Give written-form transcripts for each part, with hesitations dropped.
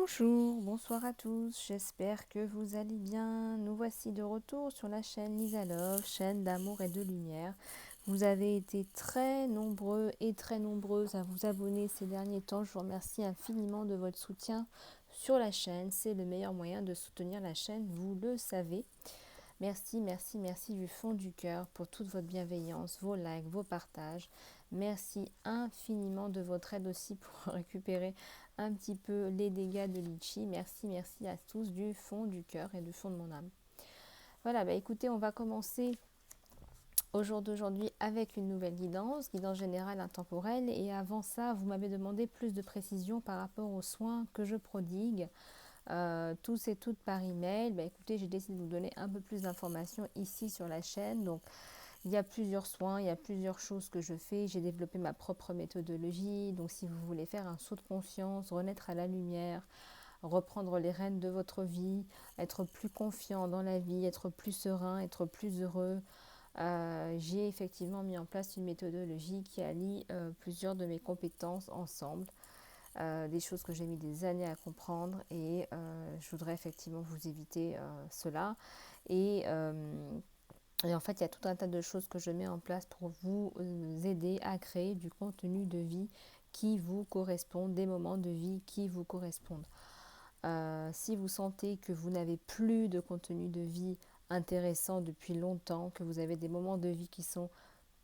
Bonjour, bonsoir à tous, j'espère que vous allez bien. Nous voici de retour sur la chaîne Lisa Love, chaîne d'amour et de lumière. Vous avez été très nombreux et très nombreuses à vous abonner ces derniers temps. Je vous remercie infiniment de votre soutien sur la chaîne. C'est le meilleur moyen de soutenir la chaîne, vous le savez. Merci, merci, merci du fond du cœur pour toute votre bienveillance, vos likes, vos partages. Merci infiniment de votre aide aussi pour récupérer un petit peu les dégâts de Litchi. Merci, merci à tous du fond du cœur et du fond de mon âme. Voilà, bah écoutez, on va commencer au jour d'aujourd'hui avec une nouvelle guidance générale intemporelle. Et avant ça, vous m'avez demandé plus de précision par rapport aux soins que je prodigue. Tous et toutes par email. Bah, écoutez, j'ai décidé de vous donner un peu plus d'informations ici sur la chaîne. Donc, il y a plusieurs soins, il y a plusieurs choses que je fais. J'ai développé ma propre méthodologie. Donc, si vous voulez faire un saut de conscience, renaître à la lumière, reprendre les rênes de votre vie, être plus confiant dans la vie, être plus serein, être plus heureux, j'ai effectivement mis en place une méthodologie qui allie plusieurs de mes compétences ensemble. Des choses que j'ai mis des années à comprendre et je voudrais effectivement vous éviter cela. Et, euh, et en fait, il y a tout un tas de choses que je mets en place pour vous aider à créer du contenu de vie qui vous correspond, des moments de vie qui vous correspondent. Si vous sentez que vous n'avez plus de contenu de vie intéressant depuis longtemps, que vous avez des moments de vie qui sont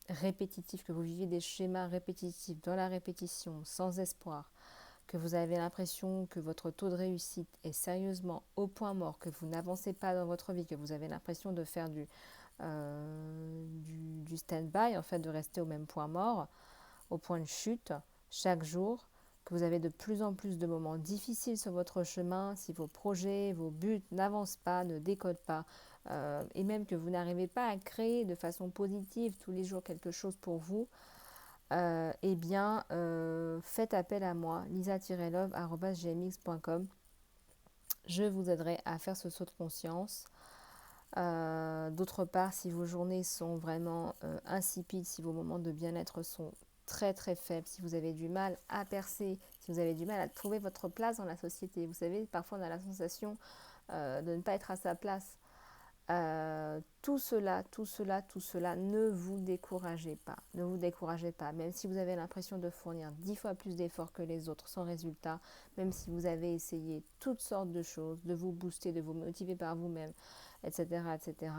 répétitifs, que vous vivez des schémas répétitifs dans la répétition, sans espoir, que vous avez l'impression que votre taux de réussite est sérieusement au point mort, que vous n'avancez pas dans votre vie, que vous avez l'impression de faire du stand-by, en fait, de rester au même point mort, au point de chute, chaque jour, que vous avez de plus en plus de moments difficiles sur votre chemin, si vos projets, vos buts n'avancent pas, ne décodent pas, et même que vous n'arrivez pas à créer de façon positive tous les jours quelque chose pour vous, eh bien, faites appel à moi, lisa-love@gmx.com. Je vous aiderai à faire ce saut de conscience. D'autre part, si vos journées sont vraiment insipides, si vos moments de bien-être sont très très faibles, si vous avez du mal à percer, si vous avez du mal à trouver votre place dans la société, vous savez, parfois on a la sensation de ne pas être à sa place. Tout cela, ne vous découragez pas. Ne vous découragez pas. Même si vous avez l'impression de fournir 10 fois plus d'efforts que les autres sans résultat, même si vous avez essayé toutes sortes de choses, de vous booster, de vous motiver par vous-même, etc., etc.,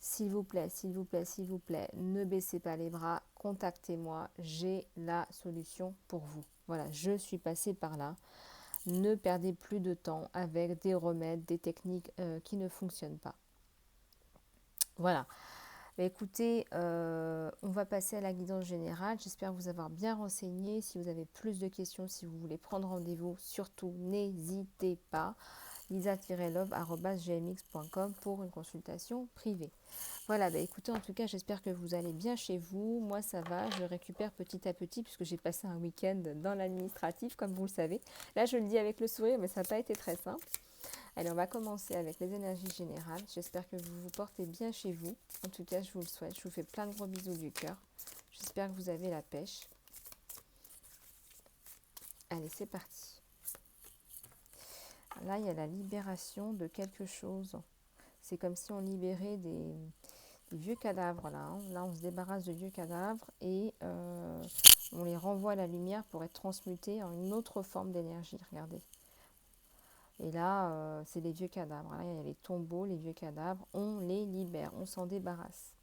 s'il vous plaît, s'il vous plaît, s'il vous plaît, ne baissez pas les bras, contactez-moi, j'ai la solution pour vous. Voilà, je suis passée par là. Ne perdez plus de temps avec des remèdes, des techniques qui ne fonctionnent pas. Voilà. Bah, écoutez, on va passer à la guidance générale. J'espère vous avoir bien renseigné. Si vous avez plus de questions, si vous voulez prendre rendez-vous, surtout n'hésitez pas. lisa-love@gmx.com pour une consultation privée. Voilà, bah écoutez, en tout cas, j'espère que vous allez bien chez vous. Moi, ça va, je récupère petit à petit puisque j'ai passé un week-end dans l'administratif, comme vous le savez. Là, je le dis avec le sourire, mais ça n'a pas été très simple. Allez, on va commencer avec les énergies générales. J'espère que vous vous portez bien chez vous. En tout cas, je vous le souhaite. Je vous fais plein de gros bisous du cœur. J'espère que vous avez la pêche. Allez, c'est parti. Là, il y a la libération de quelque chose. C'est comme si on libérait des vieux cadavres. Là, on se débarrasse de vieux cadavres et on les renvoie à la lumière pour être transmutés en une autre forme d'énergie. Regardez. Et là, c'est les vieux cadavres. Là, il y a les tombeaux, les vieux cadavres. On les libère, on s'en débarrasse.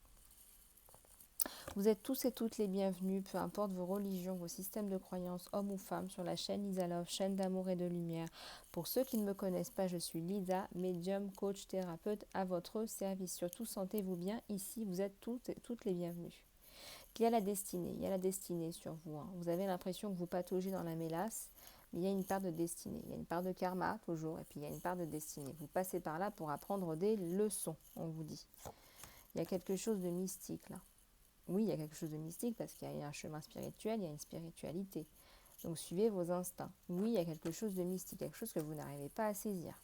Vous êtes tous et toutes les bienvenus, peu importe vos religions, vos systèmes de croyances, hommes ou femmes, sur la chaîne Lisa Love, chaîne d'amour et de lumière. Pour ceux qui ne me connaissent pas, je suis Lisa, médium, coach, thérapeute à votre service. Surtout, sentez-vous bien. Ici, vous êtes toutes les bienvenues. Il y a la destinée sur vous. Vous avez l'impression que vous pataugez dans la mélasse. Mais il y a une part de destinée, il y a une part de karma toujours, et puis il y a une part de destinée. Vous passez par là pour apprendre des leçons, on vous dit. Il y a quelque chose de mystique là. Oui, il y a quelque chose de mystique parce qu'il y a un chemin spirituel, il y a une spiritualité. Donc suivez vos instincts. Oui, il y a quelque chose de mystique, quelque chose que vous n'arrivez pas à saisir.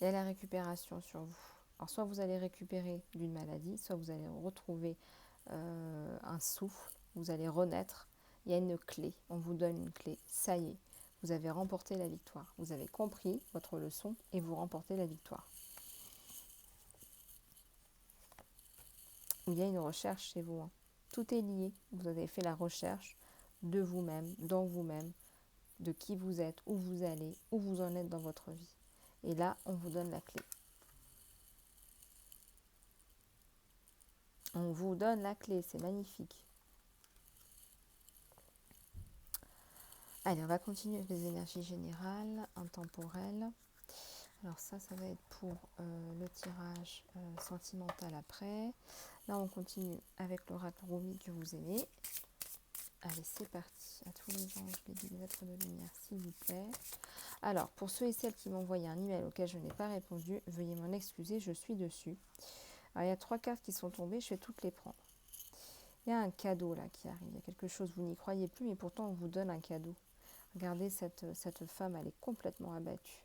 Il y a la récupération sur vous. Alors soit vous allez récupérer d'une maladie, soit vous allez retrouver un souffle, vous allez renaître. Il y a une clé, on vous donne une clé. Ça y est, Vous avez remporté la victoire. Vous avez compris votre leçon et vous remportez la victoire. Il y a une recherche chez vous. Tout est lié. Vous avez fait la recherche de vous-même, dans vous-même, de qui vous êtes, où vous allez, où vous en êtes dans votre vie. Et là, on vous donne la clé. On vous donne la clé, c'est magnifique. Allez, on va continuer avec les énergies générales, intemporelles. Alors ça va être pour le tirage sentimental après. Là, on continue avec l'oracle Rumi que vous aimez. Allez, c'est parti. À tous les anges, les êtres de lumière, s'il vous plaît. Alors, pour ceux et celles qui m'ont envoyé un email auquel je n'ai pas répondu, veuillez m'en excuser, je suis dessus. Alors, il y a 3 cartes qui sont tombées, je vais toutes les prendre. Il y a un cadeau là qui arrive, il y a quelque chose, vous n'y croyez plus, mais pourtant on vous donne un cadeau. Regardez, cette femme, elle est complètement abattue,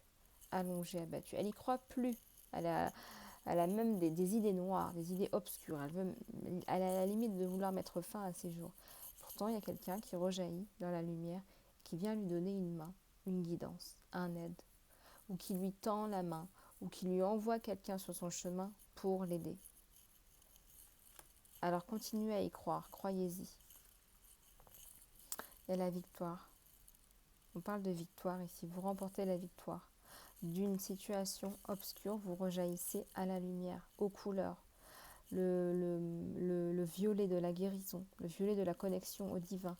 allongée, abattue. Elle n'y croit plus. Elle a même des idées noires, des idées obscures. Elle a la limite de vouloir mettre fin à ses jours. Pourtant, il y a quelqu'un qui rejaillit dans la lumière, qui vient lui donner une main, une guidance, un aide, ou qui lui tend la main, ou qui lui envoie quelqu'un sur son chemin pour l'aider. Alors continuez à y croire, croyez-y. Il y a la victoire. On parle de victoire ici, vous remportez la victoire. D'une situation obscure, vous rejaillissez à la lumière, aux couleurs. Le violet de la guérison, le violet de la connexion au divin.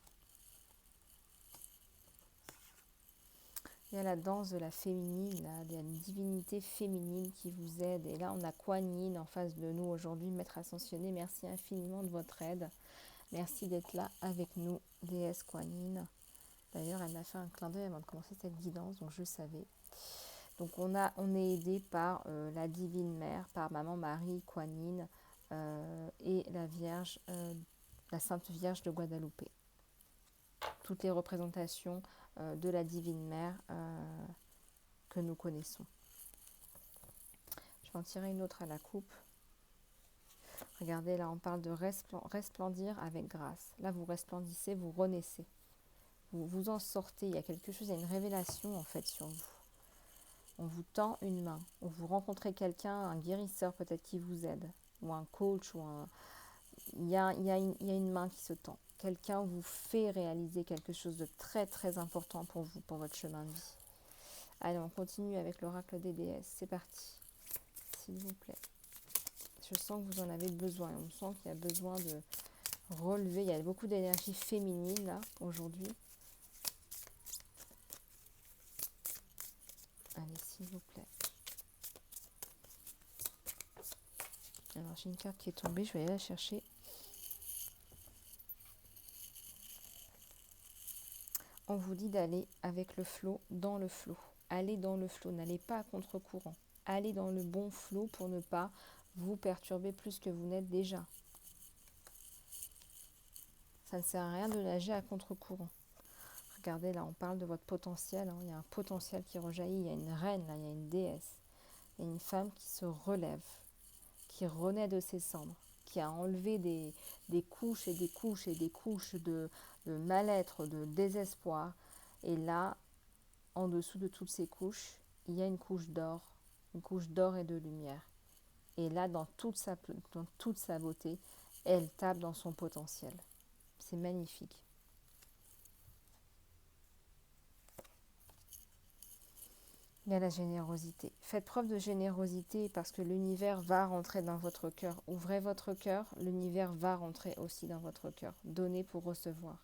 Il y a la danse de la féminine, là, il y a une divinité féminine qui vous aide. Et là, on a Kuan Yin en face de nous aujourd'hui, Maître Ascensionné. Merci infiniment de votre aide. Merci d'être là avec nous, déesse Kuan Yin. D'ailleurs, elle m'a fait un clin d'œil avant de commencer cette guidance, donc je savais. Donc on est aidé par la Divine Mère, par Maman Marie, Kuan Yin et la Vierge, la Sainte Vierge de Guadalupe. Toutes les représentations de la Divine Mère que nous connaissons. Je vais en tirer une autre à la coupe. Regardez, là on parle de resplendir avec grâce. Là vous resplendissez, vous renaissez. Vous vous en sortez, il y a quelque chose, il y a une révélation en fait sur vous. On vous tend une main, ou vous rencontrez quelqu'un, un guérisseur peut-être qui vous aide, ou un coach, ou un... il y a une main qui se tend. Quelqu'un vous fait réaliser quelque chose de très très important pour vous, pour votre chemin de vie. Allez, on continue avec l'oracle des déesses. C'est parti, s'il vous plaît. Je sens que vous en avez besoin. On sent qu'il y a besoin de relever. Il y a beaucoup d'énergie féminine là aujourd'hui. Allez, s'il vous plaît. Alors, j'ai une carte qui est tombée. Je vais aller la chercher. On vous dit d'aller avec le flot, dans le flot. Allez dans le flot. N'allez pas à contre-courant. Allez dans le bon flot pour ne pas vous perturber plus que vous n'êtes déjà. Ça ne sert à rien de nager à contre-courant. Regardez, là, on parle de votre potentiel. Il y a un potentiel qui rejaillit. Il y a une reine, là, il y a une déesse. Il y a une femme qui se relève, qui renaît de ses cendres, qui a enlevé des couches et des couches et des couches de mal-être, de désespoir. Et là, en dessous de toutes ces couches, il y a une couche d'or et de lumière. Et là, dans toute sa beauté, elle tape dans son potentiel. C'est magnifique. Il y a la générosité. Faites preuve de générosité parce que l'univers va rentrer dans votre cœur. Ouvrez votre cœur, l'univers va rentrer aussi dans votre cœur. Donnez pour recevoir.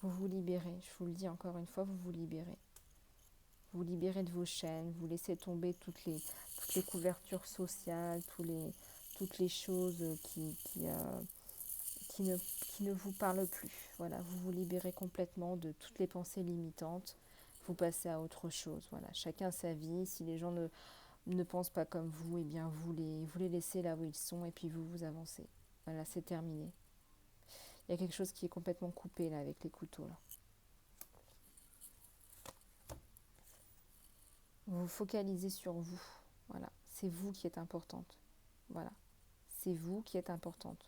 Vous vous libérez, je vous le dis encore une fois, vous vous libérez. Vous libérez de vos chaînes, vous laissez tomber toutes les couvertures sociales, toutes les choses qui ne vous parlent plus. Voilà, vous vous libérez complètement de toutes les pensées limitantes. Vous passez à autre chose. Voilà, chacun sa vie. Si les gens ne pensent pas comme vous, eh bien vous les laissez là où ils sont et puis vous avancez. Voilà, c'est terminé. Il y a quelque chose qui est complètement coupé là avec les couteaux là. Vous vous focalisez sur vous. Voilà, c'est vous qui êtes importante. Voilà, c'est vous qui êtes importante.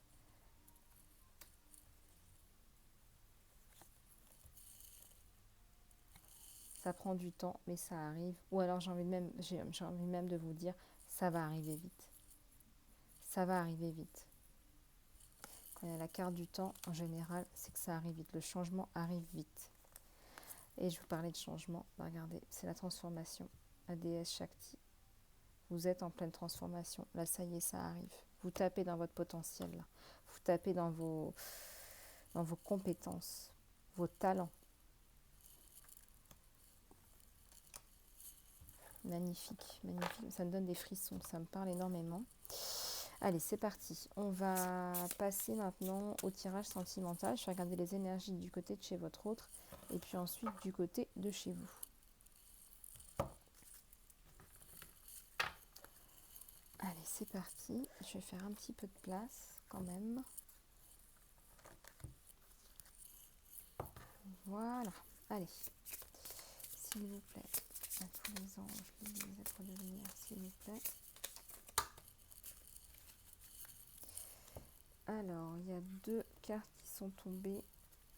Ça prend du temps, mais ça arrive. Ou alors j'ai envie même de vous dire, ça va arriver vite. Ça va arriver vite. Quand il y a la carte du temps, en général, c'est que ça arrive vite. Le changement arrive vite. Et je vous parlais de changement. Bah, regardez, c'est la transformation. La déesse Shakti. Vous êtes en pleine transformation. Là, ça y est, ça arrive. Vous tapez dans votre potentiel. Là. Vous tapez dans vos compétences, vos talents. Magnifique, magnifique. Ça me donne des frissons. Ça me parle énormément. Allez, c'est parti. On va passer maintenant au tirage sentimental. Je vais regarder les énergies du côté de chez votre autre et puis ensuite du côté de chez vous. Allez, c'est parti. Je vais faire un petit peu de place quand même. Voilà. Allez, s'il vous plaît, à tous les anges, les êtres de lumière, s'il vous plaît. Alors, il y a 2 cartes qui sont tombées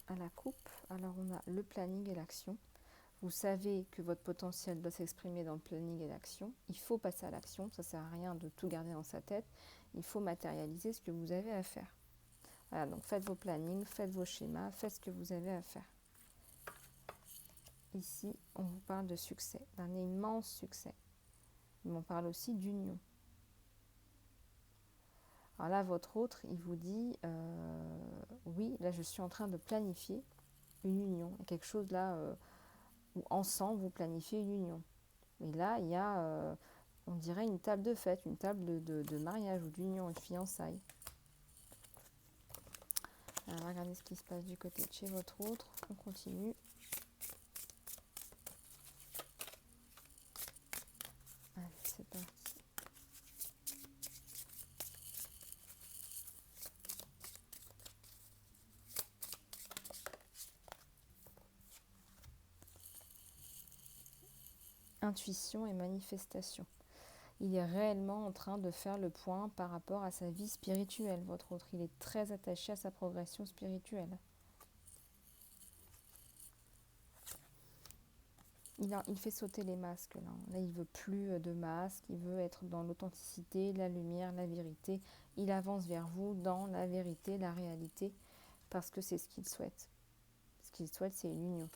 à la coupe. Alors, on a le planning et l'action. Vous savez que votre potentiel doit s'exprimer dans le planning et l'action. Il faut passer à l'action. Ça ne sert à rien de tout garder dans sa tête. Il faut matérialiser ce que vous avez à faire. Voilà, donc faites vos plannings, faites vos schémas, faites ce que vous avez à faire. Ici, on vous parle de succès, d'un immense succès. Mais on parle aussi d'union. Alors là, votre autre, il vous dit, oui, là, je suis en train de planifier une union. Il y a quelque chose là où ensemble, vous planifiez une union. Et là, il y a, on dirait, une table de fête, une table de mariage ou d'union, de fiançailles. Alors, regardez ce qui se passe du côté de chez votre autre. On continue. Allez, c'est parti. Intuition et manifestation. Il est réellement en train de faire le point par rapport à sa vie spirituelle, votre autre. Il est très attaché à sa progression spirituelle. Il fait sauter les masques là. Là, il veut plus de masques, il veut être dans l'authenticité, la lumière, la vérité. Il avance vers vous dans la vérité, la réalité, parce que c'est ce qu'il souhaite. Ce qu'il souhaite, c'est une union.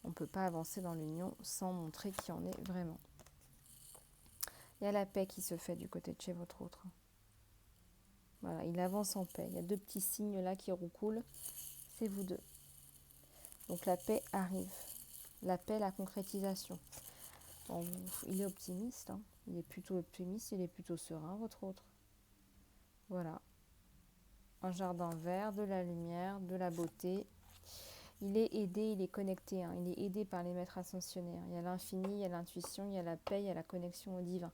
On ne peut pas avancer dans l'union sans montrer qui en est vraiment. Il y a la paix qui se fait du côté de chez votre autre. Voilà, il avance en paix. Il y a 2 petits signes là qui roucoulent. C'est vous deux. Donc la paix arrive. La paix, la concrétisation. Bon, il est optimiste. Hein. Il est plutôt optimiste, il est plutôt serein, votre autre. Voilà. Un jardin vert, de la lumière, de la beauté. Il est aidé, il est connecté. Hein. Il est aidé par les maîtres ascensionnaires. Il y a l'infini, il y a l'intuition, il y a la paix, il y a la connexion au divin.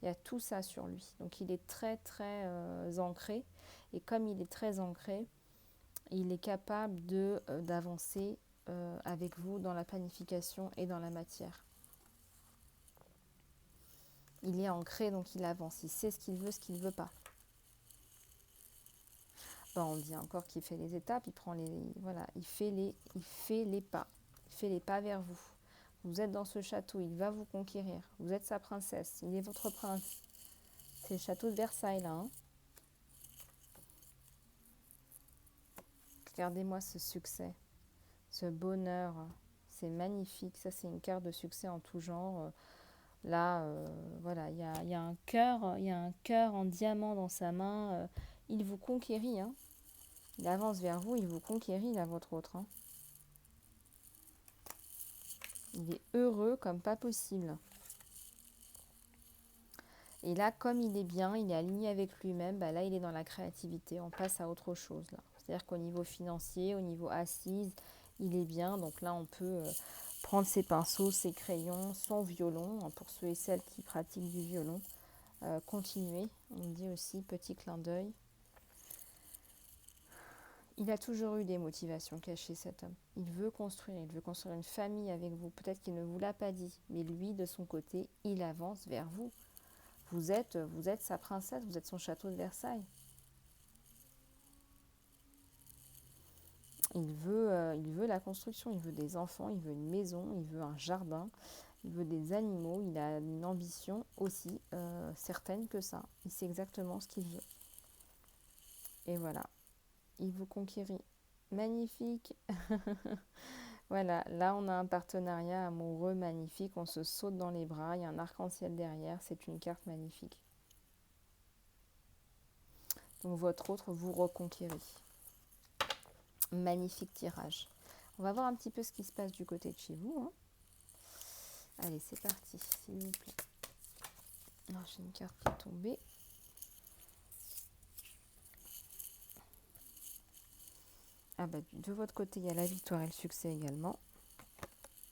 Il y a tout ça sur lui. Donc il est très très ancré. Et comme il est très ancré, il est capable d'avancer avec vous dans la planification et dans la matière. Il est ancré, donc il avance. Il sait ce qu'il veut, ce qu'il ne veut pas. Bon, on dit encore qu'il fait les étapes, il fait les pas. Il fait les pas vers vous. Vous êtes dans ce château, il va vous conquérir. Vous êtes sa princesse, il est votre prince. C'est le château de Versailles, là. Hein. Regardez-moi ce succès, ce bonheur. C'est magnifique. Ça, c'est une carte de succès en tout genre. Là, voilà, il y a un cœur en diamant dans sa main. Il vous conquérit. Hein. Il avance vers vous, il vous conquérit, là, votre autre. Hein. Il est heureux comme pas possible. Et là, comme il est bien, il est aligné avec lui-même, bah là, il est dans la créativité. On passe à autre chose, là. C'est-à-dire qu'au niveau financier, au niveau assise, il est bien. Donc là, on peut prendre ses pinceaux, ses crayons, son violon, hein, pour ceux et celles qui pratiquent du violon. Continuer, on dit aussi, petit clin d'œil. Il a toujours eu des motivations cachées, cet homme. Il veut construire une famille avec vous. Peut-être qu'il ne vous l'a pas dit, mais lui, de son côté, il avance vers vous. Vous êtes sa princesse, vous êtes son château de Versailles. il veut la construction, il veut des enfants, il veut une maison, il veut un jardin, il veut des animaux, il a une ambition aussi certaine que ça. Il sait exactement ce qu'il veut. Et voilà, il vous conquérit. Magnifique. Voilà, là on a un partenariat amoureux magnifique, on se saute dans les bras, il y a un arc-en-ciel derrière, c'est une carte magnifique. Donc votre autre vous reconquérit. Magnifique tirage. On va voir un petit peu ce qui se passe du côté de chez vous. Hein. Allez, c'est parti, s'il vous plaît. Alors, j'ai une carte qui est tombée. Ah bah, de votre côté, il y a la victoire et le succès également.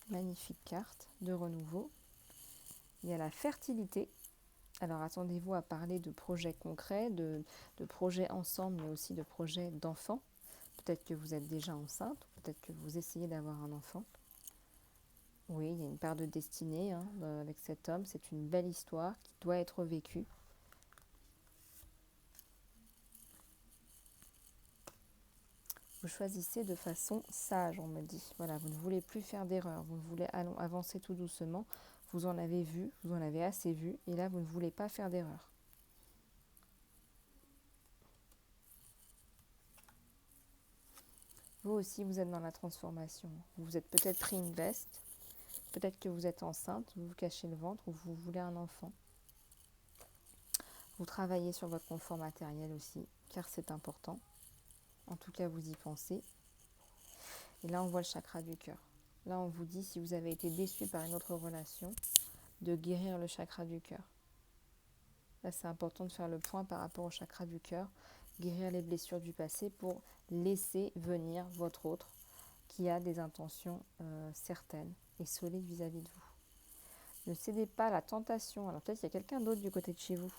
Magnifique carte de renouveau. Il y a la fertilité. Alors, attendez-vous à parler de projets concrets, de projets ensemble, mais aussi de projets d'enfants. Peut-être que vous êtes déjà enceinte, peut-être que vous essayez d'avoir un enfant. Oui, il y a une part de destinée hein, avec cet homme. C'est une belle histoire qui doit être vécue. Vous choisissez de façon sage, on me dit. Voilà, vous ne voulez plus faire d'erreur. Vous voulez avancer tout doucement. Vous en avez vu, vous en avez assez vu. Et là, vous ne voulez pas faire d'erreur. Vous aussi, vous êtes dans la transformation. Vous vous êtes peut-être pris une veste. Peut-être que vous êtes enceinte, vous vous cachez le ventre ou vous voulez un enfant. Vous travaillez sur votre confort matériel aussi, car c'est important. En tout cas, vous y pensez. Et là, on voit le chakra du cœur. Là, on vous dit, si vous avez été déçu par une autre relation, de guérir le chakra du cœur. Là, c'est important de faire le point par rapport au chakra du cœur, guérir les blessures du passé pour laisser venir votre autre qui a des intentions certaines et solides vis-à-vis de vous. Ne cédez pas à la tentation. Alors peut-être qu'il y a quelqu'un d'autre du côté de chez vous.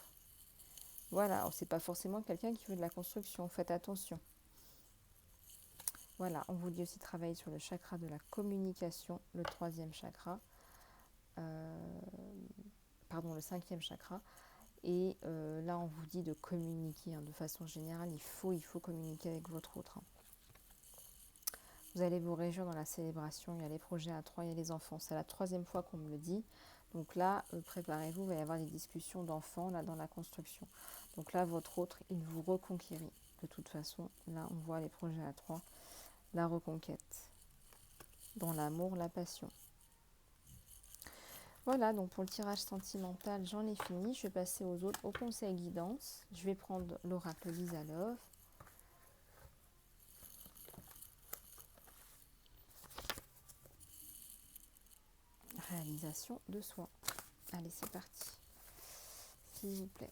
Voilà, c'est pas forcément quelqu'un qui veut de la construction. Faites attention. Voilà, on vous dit aussi de travailler sur le chakra de la communication, le troisième chakra, le cinquième chakra. Et là, on vous dit de communiquer. Hein, de façon générale, il faut communiquer avec votre autre. Hein. Vous allez vous réjouir dans la célébration. Il y a les projets à trois, il y a les enfants. C'est la troisième fois qu'on me le dit. Donc là, préparez-vous, il va y avoir des discussions d'enfants là dans la construction. Donc là, votre autre, il vous reconquérit. De toute façon, là, on voit les projets à trois. La reconquête. Dans l'amour, la passion. Voilà, donc pour le tirage sentimental, j'en ai fini. Je vais passer aux autres, au conseil guidance. Je vais prendre l'oracle Lisa Love. Réalisation de soi. Allez, c'est parti. S'il vous plaît.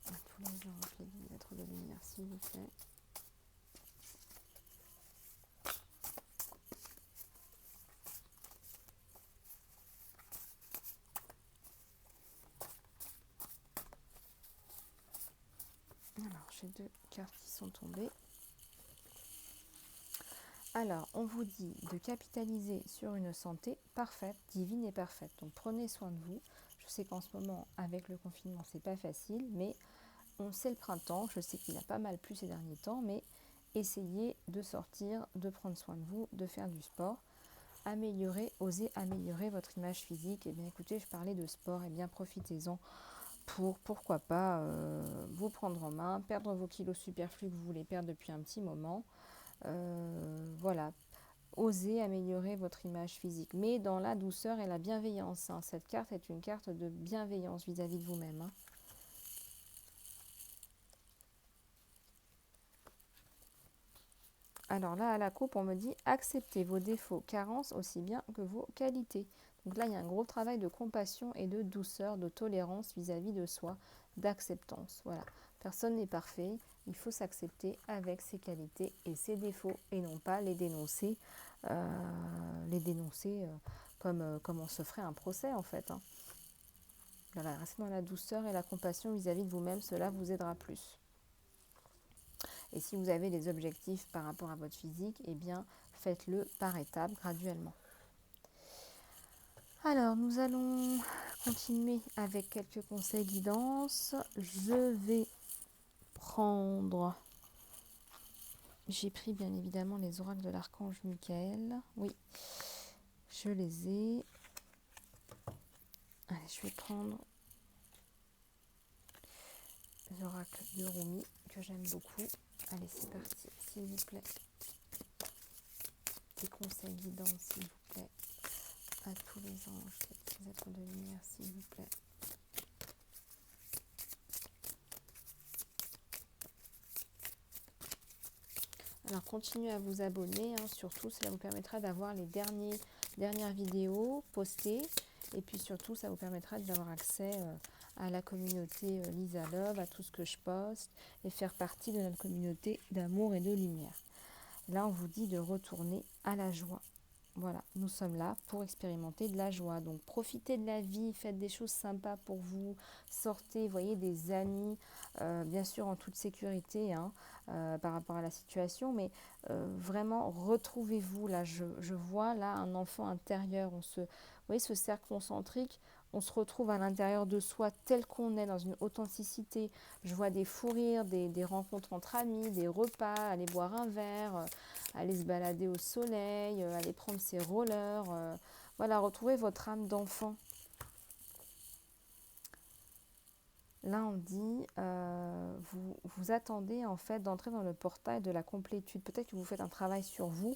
À tous les oracles des êtres de lumière, s'il vous plaît. Alors, j'ai deux cartes qui sont tombées. Alors, on vous dit de capitaliser sur une santé parfaite, divine et parfaite. Donc, prenez soin de vous. Je sais qu'en ce moment, avec le confinement, c'est pas facile, mais on sait le printemps. Je sais qu'il a pas mal plu ces derniers temps, mais essayez de sortir, de prendre soin de vous, de faire du sport. Osez améliorer votre image physique. Eh bien, écoutez, je parlais de sport, et bien profitez-en pour, pourquoi pas, vous prendre en main, perdre vos kilos superflus que vous voulez perdre depuis un petit moment. Voilà, osez améliorer votre image physique, mais dans la douceur et la bienveillance. Hein. Cette carte est une carte de bienveillance vis-à-vis de vous-même. Hein. Alors là, à la coupe, on me dit acceptez vos défauts, carences aussi bien que vos qualités. Donc là, il y a un gros travail de compassion et de douceur, de tolérance vis-à-vis de soi, d'acceptance. Voilà, personne n'est parfait, il faut s'accepter avec ses qualités et ses défauts et non pas les dénoncer, comme on se ferait un procès en fait. Hein. Voilà, restez dans la douceur et la compassion vis-à-vis de vous-même, cela vous aidera plus. Et si vous avez des objectifs par rapport à votre physique, eh bien, faites-le par étapes, graduellement. Alors, nous allons continuer avec quelques conseils guidance. Je vais prendre J'ai pris bien évidemment les oracles de l'archange Michael. Oui, je les ai. Allez, je vais prendre l'oracle de Rumi que j'aime beaucoup. Allez, c'est parti, s'il vous plaît. Des conseils guidants, s'il vous plaît. À tous les anges, les êtres de lumière, s'il vous plaît. Alors, continuez à vous abonner, hein, surtout, cela vous permettra d'avoir les dernières vidéos postées. Et puis surtout, ça vous permettra d'avoir accès à la communauté Lisa Love, à tout ce que je poste, et faire partie de notre communauté d'amour et de lumière. Là, on vous dit de retourner à la joie. Voilà, nous sommes là pour expérimenter de la joie. Donc, profitez de la vie, faites des choses sympas pour vous, sortez, voyez des amis, bien sûr en toute sécurité hein, par rapport à la situation, mais vraiment retrouvez-vous. Là, je vois là un enfant intérieur. Vous voyez ce cercle concentrique, on se retrouve à l'intérieur de soi tel qu'on est, dans une authenticité. Je vois des fous rires, des rencontres entre amis, des repas, aller boire un verre, aller se balader au soleil, aller prendre ses rollers. Voilà, retrouvez votre âme d'enfant. Là, on dit, vous attendez en fait d'entrer dans le portail de la complétude. Peut-être que vous faites un travail sur vous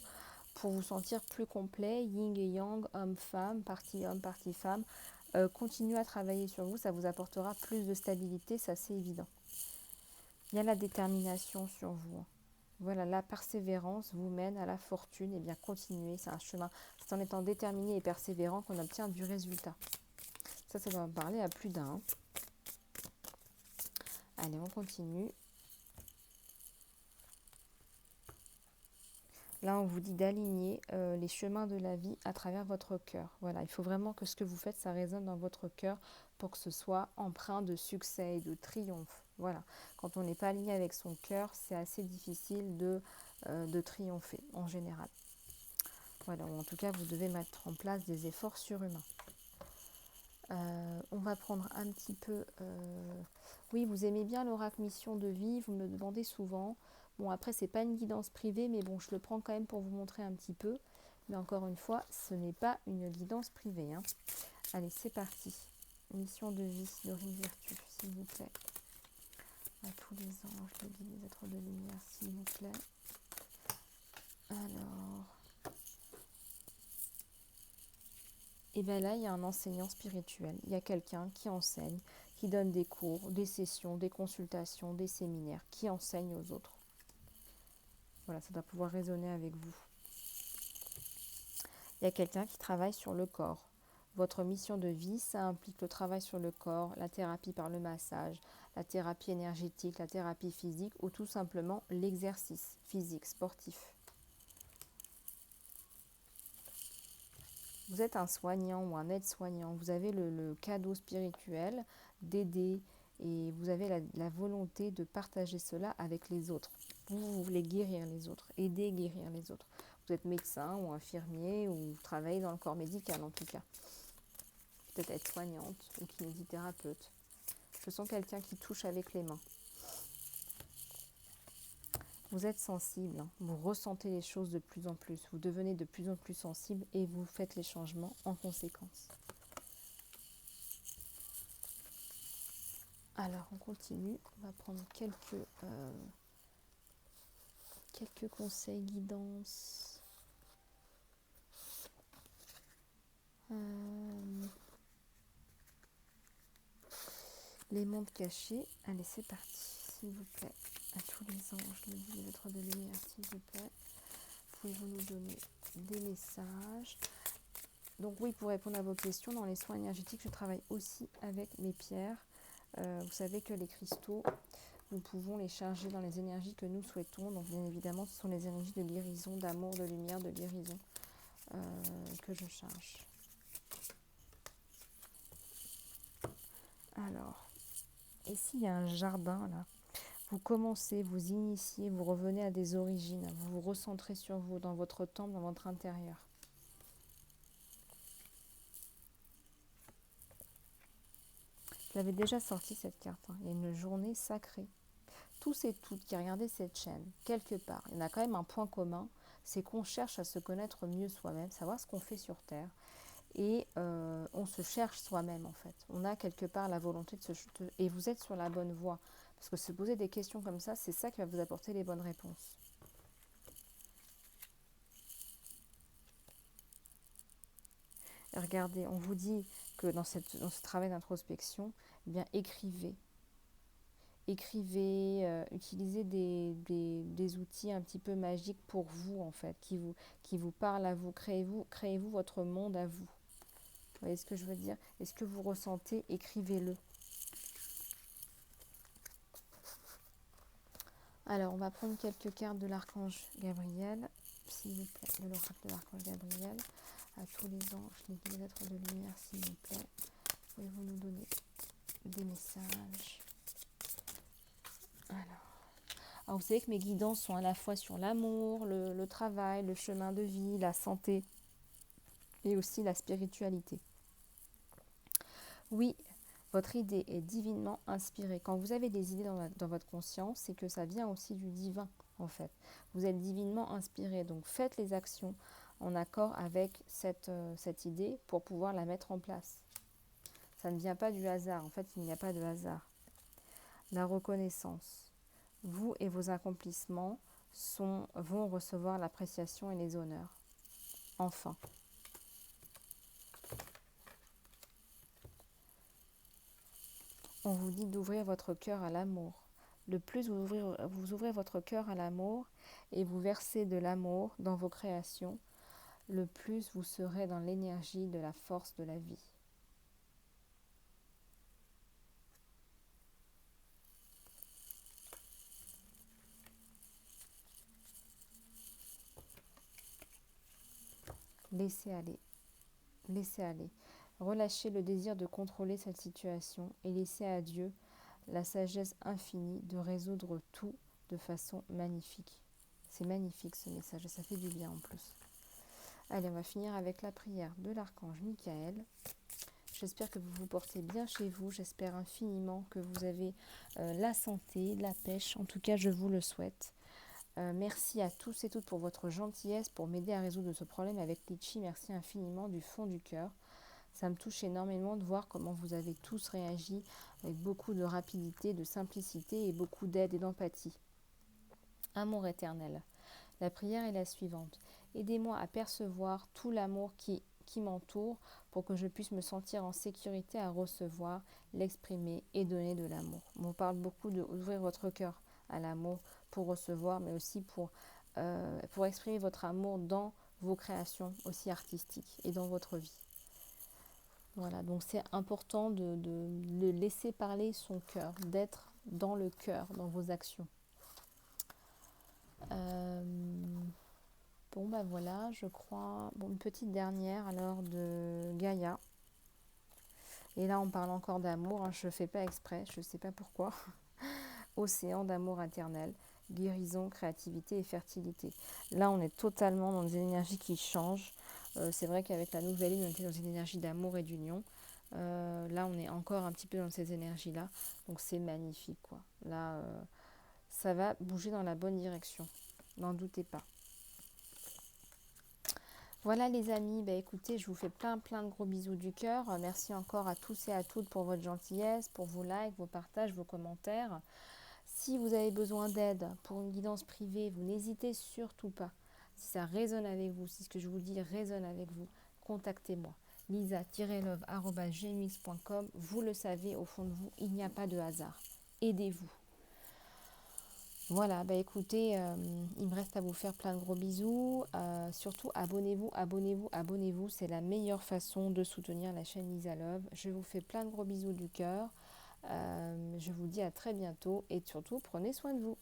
pour vous sentir plus complet, yin et yang, homme-femme, partie homme, partie femme. Continuez à travailler sur vous, ça vous apportera plus de stabilité, ça c'est évident. Il y a la détermination sur vous. Voilà, la persévérance vous mène à la fortune. Et bien continuez, c'est un chemin. C'est en étant déterminé et persévérant qu'on obtient du résultat. Ça va me parler à plus d'un. Allez, on continue. Là, on vous dit d'aligner les chemins de la vie à travers votre cœur. Voilà, il faut vraiment que ce que vous faites, ça résonne dans votre cœur pour que ce soit empreint de succès et de triomphe. Voilà, quand on n'est pas aligné avec son cœur, c'est assez difficile de triompher en général. Voilà, ou en tout cas, vous devez mettre en place des efforts surhumains. On va prendre un petit peu... Oui, vous aimez bien l'oracle mission de vie, vous me le demandez souvent. Bon, après, c'est pas une guidance privée, mais bon, je le prends quand même pour vous montrer un petit peu. Mais encore une fois, ce n'est pas une guidance privée. Hein. Allez, c'est parti. Mission de vie, Dorine Virtue, s'il vous plaît. À tous les anges, les guides, les êtres de lumière, s'il vous plaît. Alors... Et bien là, il y a un enseignant spirituel. Il y a quelqu'un qui enseigne, qui donne des cours, des sessions, des consultations, des séminaires, qui enseigne aux autres. Voilà, ça doit pouvoir résonner avec vous. Il y a quelqu'un qui travaille sur le corps. Votre mission de vie, ça implique le travail sur le corps, la thérapie par le massage, la thérapie énergétique, la thérapie physique ou tout simplement l'exercice physique, sportif. Vous êtes un soignant ou un aide-soignant, vous avez le cadeau spirituel d'aider et vous avez la volonté de partager cela avec les autres. Vous voulez guérir les autres, aider, guérir les autres. Vous êtes médecin ou infirmier ou vous travaillez dans le corps médical en tout cas. Peut-être aide-soignante ou kinésithérapeute. Je sens quelqu'un qui touche avec les mains. Vous êtes sensible, hein. Vous ressentez les choses de plus en plus, vous devenez de plus en plus sensible et vous faites les changements en conséquence. Alors on continue, on va prendre quelques conseils, guidance. Les mondes cachés, allez c'est parti, s'il vous plaît. À tous les anges, les êtres de lumière, s'il vous plaît. Pouvez-vous nous donner des messages? Donc oui, pour répondre à vos questions, dans les soins énergétiques, je travaille aussi avec mes pierres. Vous savez que les cristaux, nous pouvons les charger dans les énergies que nous souhaitons. Donc bien évidemment, ce sont les énergies de guérison, d'amour, de lumière, de guérison que je charge. Alors, et s'il y a un jardin là, vous commencez, vous initiez, vous revenez à des origines, vous vous recentrez sur vous, dans votre temple, dans votre intérieur. Je l'avais déjà sorti cette carte, hein. Il y a une journée sacrée. tous et toutes qui regardez cette chaîne, quelque part, il y en a quand même un point commun, c'est qu'on cherche à se connaître mieux soi-même, savoir ce qu'on fait sur Terre. Et on se cherche soi-même en fait. On a quelque part la volonté de et vous êtes sur la bonne voie. Parce que se poser des questions comme ça, c'est ça qui va vous apporter les bonnes réponses. Et regardez, on vous dit que dans ce travail d'introspection, eh bien écrivez. Écrivez, utilisez des outils un petit peu magiques pour vous en fait, qui vous parlent à vous. Créez-vous votre monde à vous. Vous voyez ce que je veux dire? Est-ce que vous ressentez? Écrivez-le. Alors, on va prendre quelques cartes de l'archange Gabriel, s'il vous plaît, de l'oracle de l'archange Gabriel. À tous les anges, les êtres de lumière, s'il vous plaît. Pouvez-vous nous donner des messages? Alors, vous savez que mes guidances sont à la fois sur l'amour, le travail, le chemin de vie, la santé et aussi la spiritualité. Oui, votre idée est divinement inspirée. Quand vous avez des idées dans votre conscience, c'est que ça vient aussi du divin, en fait. Vous êtes divinement inspiré, donc faites les actions en accord avec cette idée pour pouvoir la mettre en place. Ça ne vient pas du hasard, en fait, il n'y a pas de hasard. La reconnaissance. Vous et vos accomplissements vont recevoir l'appréciation et les honneurs. Enfin. On vous dit d'ouvrir votre cœur à l'amour. Le plus vous ouvrez votre cœur à l'amour et vous versez de l'amour dans vos créations, le plus vous serez dans l'énergie de la force de la vie. Laissez aller. Laissez aller. Relâchez le désir de contrôler cette situation et laissez à Dieu la sagesse infinie de résoudre tout de façon magnifique. C'est magnifique ce message et ça fait du bien en plus. Allez, on va finir avec la prière de l'archange Michael. J'espère que vous vous portez bien chez vous. J'espère infiniment que vous avez la santé, la pêche. En tout cas, je vous le souhaite. Merci à tous et toutes pour votre gentillesse, pour m'aider à résoudre ce problème avec Litchi. Merci infiniment du fond du cœur. Ça me touche énormément de voir comment vous avez tous réagi avec beaucoup de rapidité, de simplicité et beaucoup d'aide et d'empathie. Amour éternel. La prière est la suivante. Aidez-moi à percevoir tout l'amour qui m'entoure pour que je puisse me sentir en sécurité à recevoir, l'exprimer et donner de l'amour. On vous parle beaucoup d'ouvrir votre cœur à l'amour pour recevoir, mais aussi pour exprimer votre amour dans vos créations aussi artistiques et dans votre vie. Voilà, donc c'est important de laisser parler son cœur, d'être dans le cœur, dans vos actions. Bon bah voilà, je crois, une petite dernière alors de Gaïa. Et là on parle encore d'amour, je ne fais pas exprès, je ne sais pas pourquoi. Océan d'amour éternel, guérison, créativité et fertilité. Là on est totalement dans des énergies qui changent. C'est vrai qu'avec la nouvelle lune on était dans une énergie d'amour et d'union. Là on est encore un petit peu dans ces énergies là, donc c'est magnifique quoi. Là ça va bouger dans la bonne direction, n'en doutez pas. Voilà les amis, écoutez, je vous fais plein de gros bisous du cœur. Merci encore à tous et à toutes pour votre gentillesse, pour vos likes, vos partages, vos commentaires. Si vous avez besoin d'aide pour une guidance privée, vous n'hésitez surtout pas. Si ça résonne avec vous, si ce que je vous dis résonne avec vous, contactez-moi. lisa-love@gmx.com. Vous le savez, au fond de vous, il n'y a pas de hasard. Aidez-vous. Voilà, écoutez, il me reste à vous faire plein de gros bisous. Surtout, abonnez-vous. C'est la meilleure façon de soutenir la chaîne Lisa Love. Je vous fais plein de gros bisous du cœur. Je vous dis à très bientôt et surtout, prenez soin de vous.